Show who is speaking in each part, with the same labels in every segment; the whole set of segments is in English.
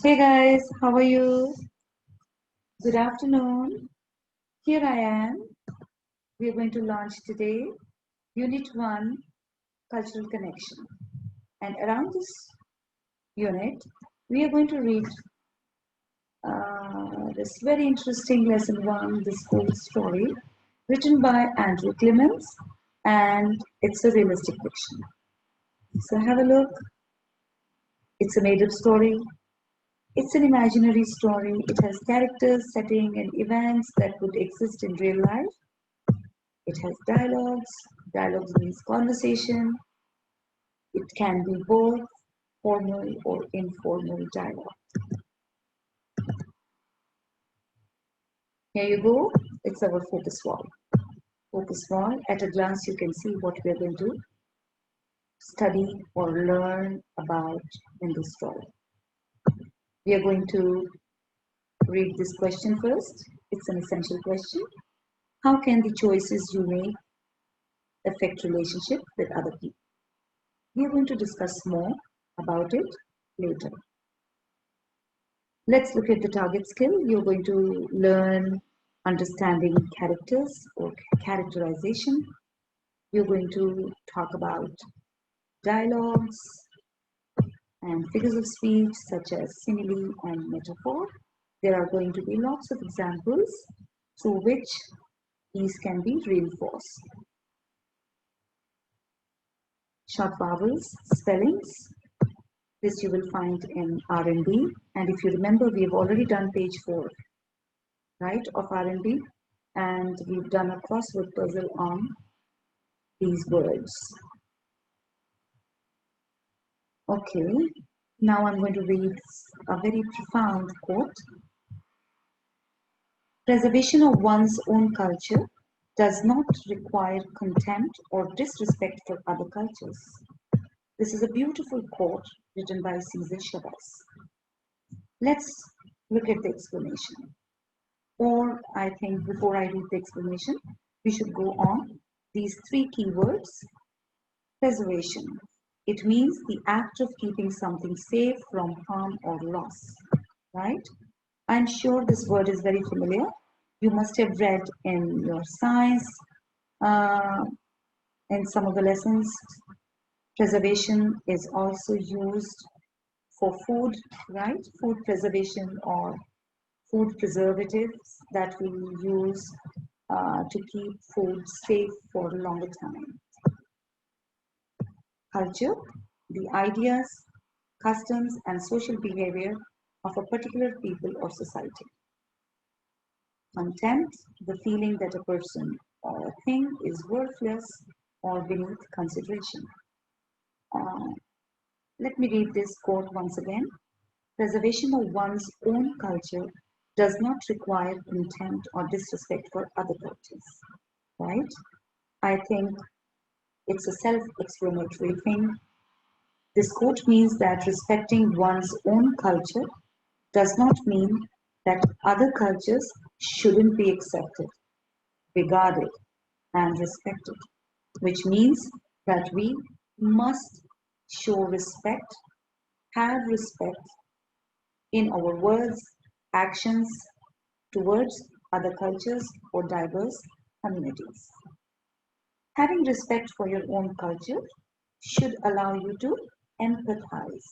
Speaker 1: Hey guys, how are you? Good afternoon. Here I am. We are going to launch today Unit 1 Cultural Connection. And around this unit, we are going to read this very interesting lesson 1, the school story, written by Andrew Clements, and it's a realistic fiction. So have a look. It's a made up story. It's an imaginary story. It has characters, setting, and events that would exist in real life. It has dialogues. Dialogues means conversation. It can be both formal or informal dialogue. Here you go. It's our focus wall. Focus wall. At a glance, you can see what we're going to study or learn about in this story. We are going to read this question first. It's an essential question. How can the choices you make affect relationship with other people? We are going to discuss more about it later. Let's look at the target skill. You're going to learn understanding characters or characterization. You're going to talk about dialogues and figures of speech such as simile and metaphor. There are going to be lots of examples through which these can be reinforced. Short vowels, spellings. This you will find in R&B. And if you remember, we have already done page 4, right, of R&B. And we've done a crossword puzzle on these words. Okay, now I'm going to read a very profound quote. Preservation of one's own culture does not require contempt or disrespect for other cultures. This is a beautiful quote written by Cesar Chavez. Let's look at the explanation. Or I think before I read the explanation, we should go on these 3 keywords. Preservation. It means the act of keeping something safe from harm or loss, right? I'm sure this word is very familiar. You must have read in your science, in some of the lessons. Preservation is also used for food, right? Food preservation or food preservatives that we use to keep food safe for a longer time. Culture, the ideas, customs, and social behavior of a particular people or society. Contempt, the feeling that a person or a thing is worthless or beneath consideration. Let me read this quote once again. Preservation of one's own culture does not require contempt or disrespect for other cultures, right? I think it's a self-explanatory thing. This quote means that respecting one's own culture does not mean that other cultures shouldn't be accepted, regarded, and respected, which means that we must show respect, have respect in our words, actions towards other cultures or diverse communities. Having respect for your own culture should allow you to empathize.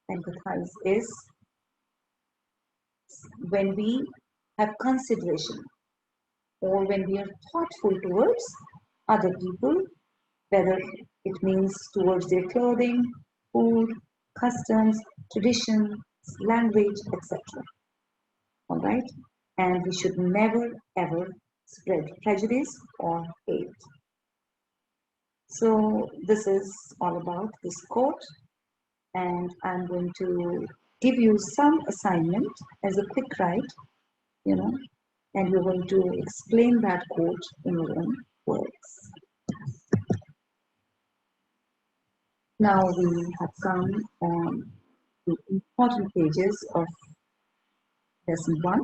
Speaker 1: Empathize is when we have consideration or when we are thoughtful towards other people, whether it means towards their clothing, food, customs, traditions, language, etc. All right? And we should never ever spread prejudice or hate. So this is all about this quote, and I'm going to give you some assignment as a quick write, you know, and you're going to explain that quote in your own words. Now we have come on the important pages of lesson 1,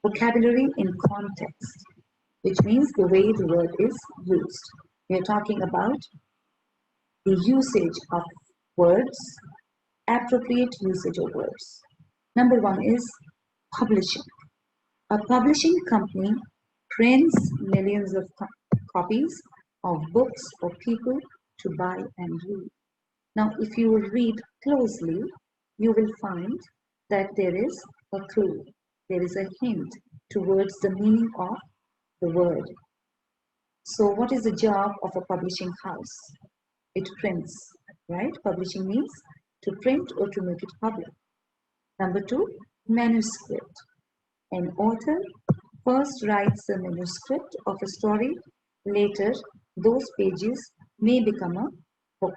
Speaker 1: vocabulary in context, which means the way the word is used. We are talking about the usage of words appropriate usage of words. Number one is publishing. A publishing company prints millions of copies of books for people to buy and read. Now, if you will read closely, you will find that there is a clue, there is a hint towards the meaning of the word. So, what is the job of a publishing house? It prints, right? Publishing means to print or to make it public. Number two, manuscript. An author first writes a manuscript of a story. Later, those pages may become a book.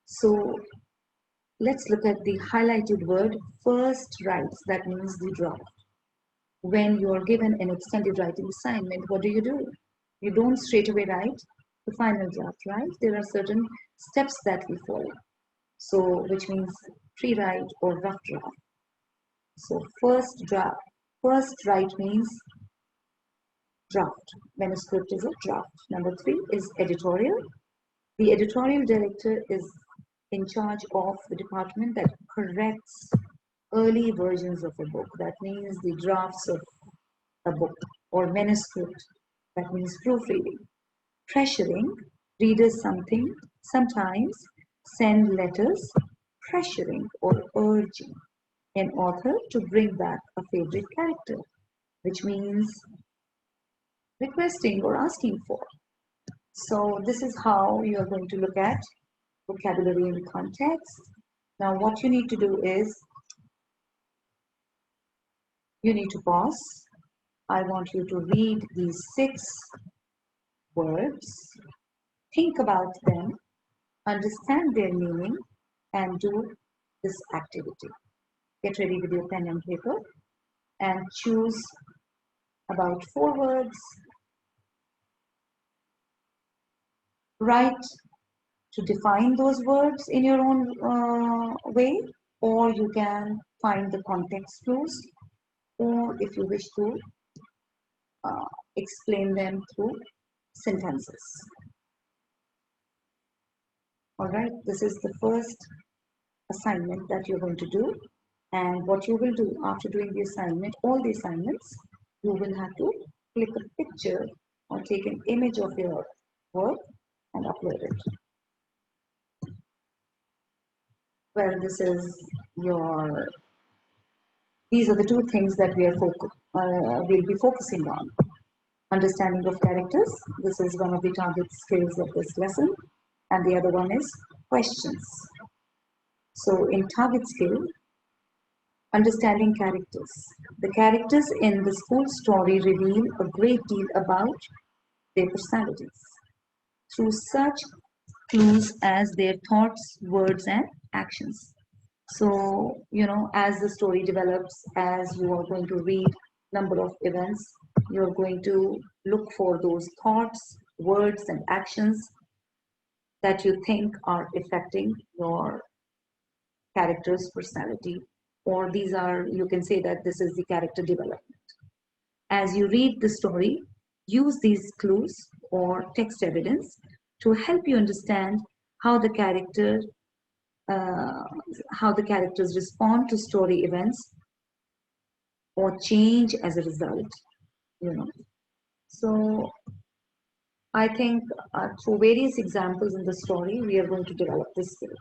Speaker 1: So, let's look at the highlighted word first writes. That means the draft. When you are given an extended writing assignment, what do? You don't straight away write the final draft, right? There are certain steps that we follow. So, which means pre-write or rough draft. So, first write means draft. Manuscript is a draft. Number three is editorial. The editorial director is in charge of the department that corrects early versions of a book. That means the drafts of a book or manuscript. That means proofreading. Pressuring readers sometimes send letters pressuring or urging an author to bring back a favorite character, which means requesting or asking for. So this is how you are going to look at vocabulary in context. Now what you need to do is you need to pause. I want you to read these 6 words, think about them, understand their meaning, and do this activity. Get ready with your pen and paper and choose about 4 words. Write to define those words in your own way, or you can find the context clues, or if you wish to explain them through sentences. All right, this is the first assignment that you're going to do. And what you will do after doing the assignment, all the assignments, you will have to click a picture or take an image of your work and upload it. Well, these are the 2 things that we'll be focusing on. Understanding of characters. This is one of the target skills of this lesson. And the other one is questions. So in target skill, understanding characters. The characters in the school story reveal a great deal about their personalities through such clues as their thoughts, words, and actions. So, as the story develops, as you are going to read number of events, you're going to look for those thoughts, words, and actions that you think are affecting your character's personality, or you can say that this is the character development. As you read the story, use these clues or text evidence to help you understand how the characters respond to story events or change as a result. So I think through various examples in the story, we are going to develop this skill.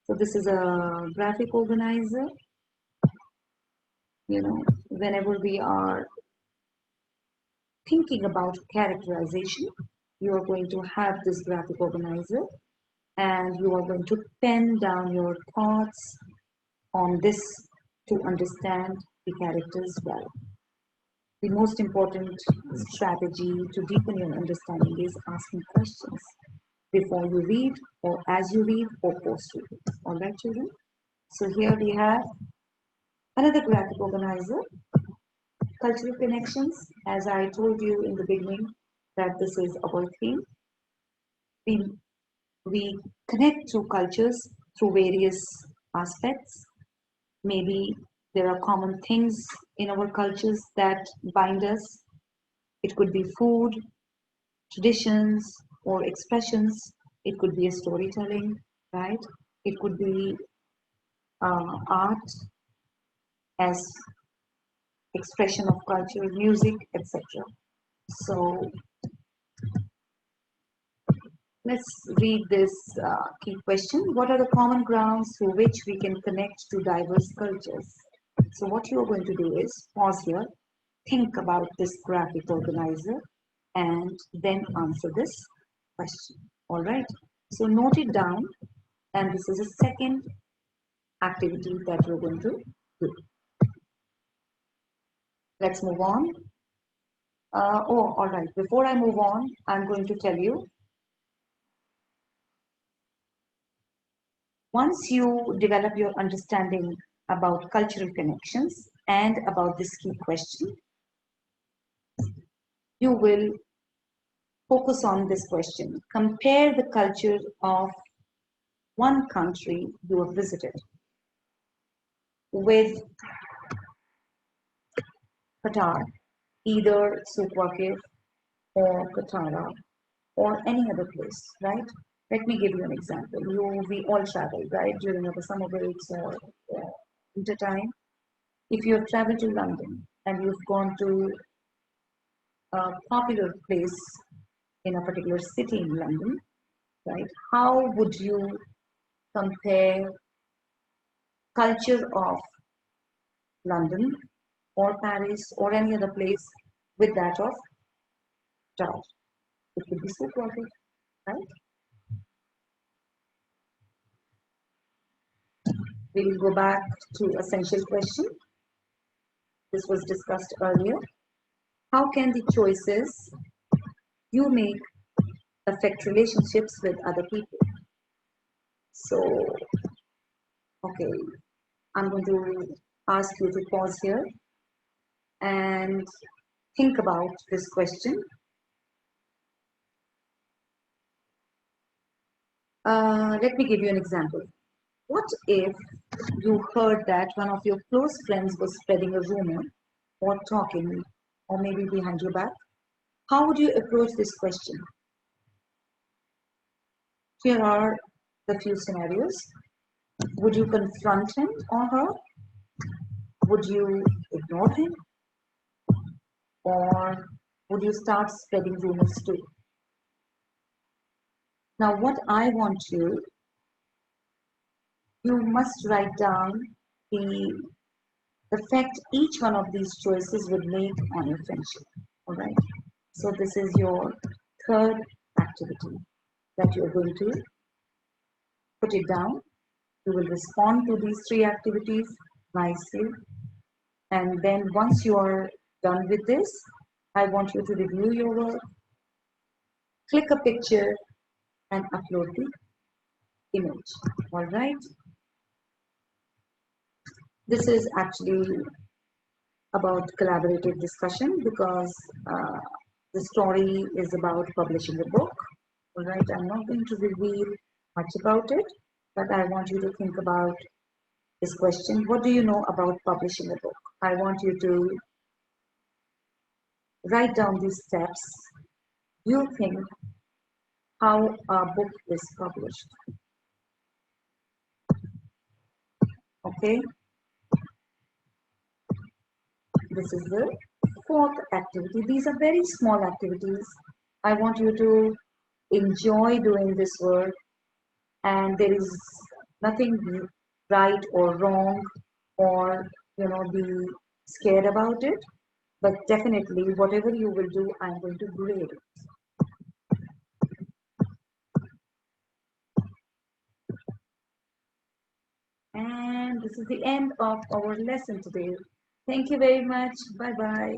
Speaker 1: So this is a graphic organizer. Whenever we are thinking about characterization, you are going to have this graphic organizer and you are going to pen down your thoughts on this to understand the characters well. The most important strategy to deepen your understanding is asking questions before you read, or as you read, or post read. All right, children? So here we have another graphic organizer, cultural connections. As I told you in the beginning that this is our theme. We connect to cultures through various aspects. Maybe there are common things in our cultures that bind us. It could be food, traditions, or expressions. It could be a storytelling, right? It could be art as expression of culture, music, etc. So let's read this key question. What are the common grounds through which we can connect to diverse cultures? So what you're going to do is pause here, think about this graphic organizer, and then answer this question. All right. So note it down, and this is a second activity that you're going to do. Let's move on. All right. Before I move on, I'm going to tell you, once you develop your understanding about cultural connections and about this key question, you will focus on this question. Compare the culture of one country you have visited with Qatar, either Souq Waqif or Qatar or any other place, right? Let me give you an example. We all travel, right, during our summer breaks or winter time. If you have traveled to London and you've gone to a popular place in a particular city in London, right? How would you compare culture of London or Paris or any other place with that of Taj? It would be so perfect, right? We will go back to essential question. This was discussed earlier. How can the choices you make affect relationships with other people? So, okay, I'm going to ask you to pause here and think about this question. Let me give you an example. What if you heard that one of your close friends was spreading a rumor or talking, or maybe behind your back? How would you approach this question? Here are the few scenarios. Would you confront him or her? Would you ignore him? Or would you start spreading rumors too? Now, what I want you must write down the effect each one of these choices would make on your friendship. All right. So this is your third activity that you're going to put it down. You will respond to these three activities nicely. And then once you are done with this, I want you to review your work, click a picture and upload the image. All right. This is actually about collaborative discussion because the story is about publishing a book. All right. I'm not going to reveal much about it, but I want you to think about this question. What do you know about publishing a book? I want you to write down these steps. You think how a book is published. Okay. This is the fourth activity. These are very small activities. I want you to enjoy doing this work, and there is nothing right or wrong or be scared about it, but definitely whatever you will do, I'm going to grade it. And this is the end of our lesson today. Thank you very much. Bye bye.